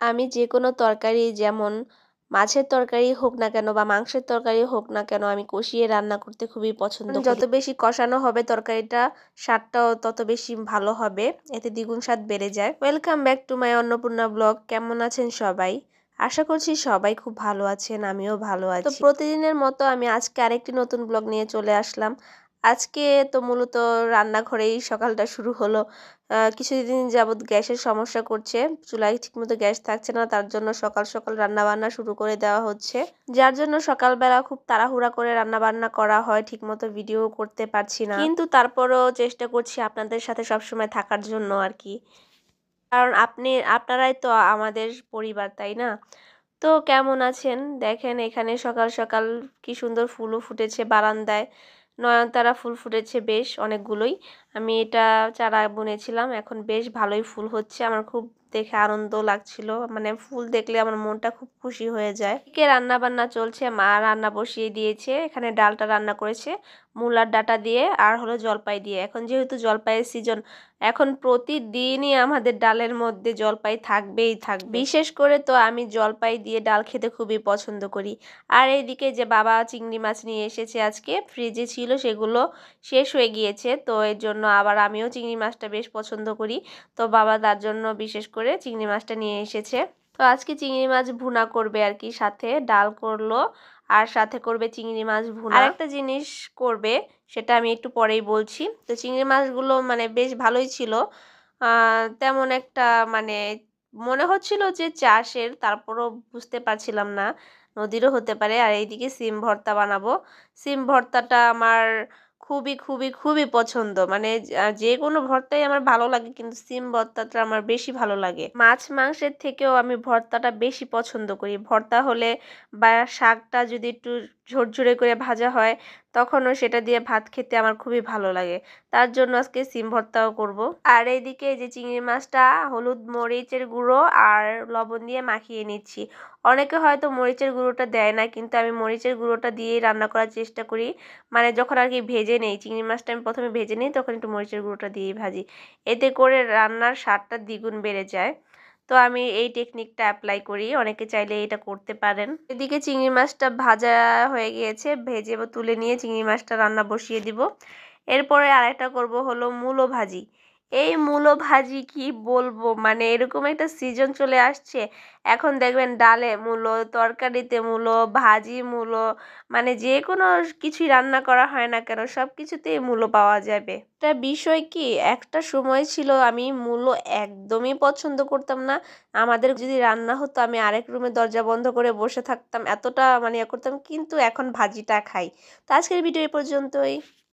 আমি যেকোনো তরকারি যেমন মাছের তরকারি হোক না কেন বা মাংসের তরকারি হোক না কেন আমি কষিয়ে রান্না করতে খুবই পছন্দ করি। যত বেশি কষানো হবে তরকারিটা স্বাদটাও তত বেশি ভালো হবে, এতে দ্বিগুণ স্বাদ বেড়ে যায়। Welcome back to my Annapurna blog. কেমন আছেন সবাই? আশা করছি সবাই খুব ভালো আছেন, আমিও ভালো আছি। তো প্রতিদিনের মতো আমি আজকে আরেকটি নতুন ব্লগ নিয়ে চলে আসলাম। আজকে তো মূলত রান্নাঘরেই সকালটা শুরু হলো। কিছুদিন যাবৎ গ্যাসের সমস্যা করছে, চুলায় ঠিকমতো গ্যাস থাকছে না, তার জন্য সকাল সকাল রান্নাবান্না শুরু করে দেওয়া হচ্ছে, যার জন্য সকালবেলা খুব তাড়াহুড়া করে রান্নাবান্না করা হয়, ঠিকমতো ভিডিও করতে পারছি না, কিন্তু তারপরও চেষ্টা করছি আপনাদের সাথে সবসময় থাকার জন্য আর কি, কারণ আপনারাই তো আমাদের পরিবার, তাই না? তো কেমন আছেন? দেখেন এখানে সকাল সকাল কি সুন্দর ফুলও ফুটেছে বারান্দায়, নয়নতারা ফুল ফুটেছে বেশ অনেকগুলোই। আমি এটা চারা বুনেছিলাম, এখন বেশ ভালোই ফুল হচ্ছে, আমার খুব দেখে আনন্দ লাগছিল, মানে ফুল দেখলে আমার মনটা খুব খুশি হয়ে যায়। এদিকে রান্না বান্না চলছে, মা রান্না বসিয়ে দিয়েছে, এখানে ডালটা রান্না করেছে মূলার ডাটা দিয়ে আর হলো জলপাই দিয়ে। এখন যেহেতু জলপাইয়ের সিজন, এখন প্রতিদিনই আমাদের ডালের মধ্যে জলপাই থাকবেই থাকবে। বিশেষ করে তো আমি জলপাই দিয়ে ডাল খেতে খুবই পছন্দ করি। আর এইদিকে যে বাবা চিংড়ি মাছ নিয়ে এসেছে আজকে, ফ্রিজে ছিল সেগুলো শেষ হয়ে গিয়েছে, তো এর জন্য আবার আমিও চিংড়ি মাছটা বেশ পছন্দ করি, তো বাবা তার জন্য বিশেষ করে চিংড়ি মাছটা নিয়ে এসেছে। তো আজকে চিংড়ি মাছ ভুনা করবে আর কি, সাথে ডাল করলো আর সাথে করবে চিংড়ি মাছ ভুনা। আর একটা জিনিস করবে, সেটা আমি একটু পরেই বলছি। তো চিংড়ি মাছগুলো মানে বেশ ভালোই ছিল, তেমন একটা মানে মনে হচ্ছিল যে চাষের, তারপরও বুঝতে পারছিলাম না, নদীরও হতে পারে। আর এইদিকে সিম ভর্তা বানাবো। সিম ভর্তাটা আমার খুবই খুবই খুবই পছন্দ, মানে যে কোনো ভর্তাই আমার ভালো লাগে, কিন্তু সিম ভর্তাটা আমার বেশি ভালো লাগে। মাছ মাংসের থেকেও আমি ভর্তাটা বেশি পছন্দ করি। ভর্তা হলে বা শাকটা যদি একটু ঝরঝরে করে ভাজা হয়, তখনও সেটা দিয়ে ভাত খেতে আমার খুবই ভালো লাগে, তার জন্য আজকে সিম ভর্তাও করব। আর এইদিকে যে চিংড়ি মাছটা হলুদ মরিচের গুঁড়ো আর লবণ দিয়ে মাখিয়ে নিচ্ছি। অনেকে হয়তো মরিচের গুঁড়োটা দেয় না, কিন্তু আমি মরিচের গুঁড়োটা দিয়েই রান্না করার চেষ্টা করি, মানে যখন আর কি ভেজে নেই চিংড়ি মাছটা, আমি প্রথমে ভেজে নিই, তখন একটু মরিচের গুঁড়োটা দিয়েই ভাজি, এতে করে রান্নার স্বাদটা দ্বিগুণ বেড়ে যায়। তো আমি এই টেকনিকটা অ্যাপ্লাই করি, অনেকে চাইলে এটা করতে পারেন। এদিকে চিংড়ি মাছটা ভাজা হয়ে গিয়েছে, ভেজে তুলে নিয়ে চিংড়ি মাছটা রান্না বসিয়ে দিব। এরপরে আরেকটা করব হলো মূলো ভাজি। এই মূলো ভাজি কি বলবো, মানে এরকম একটা সিজন চলে আসছে, এখন দেখবেন ডালে মূলো, তরকারিতে মূলো, ভাজি মূলো, মানে যে কোনো কিছুই রান্না করা হয় না কেন সব কিছুতেই মূলো পাওয়া যাবে। একটা বিষয় কি, একটা সময় ছিল আমি মূলো একদমই পছন্দ করতাম না, আমাদের যদি রান্না হতো আমি আরেক রুমে দরজা বন্ধ করে বসে থাকতাম, এতটা মানে করতাম, কিন্তু এখন ভাজিটা খাই। তো আজকের ভিডিও এই পর্যন্তই।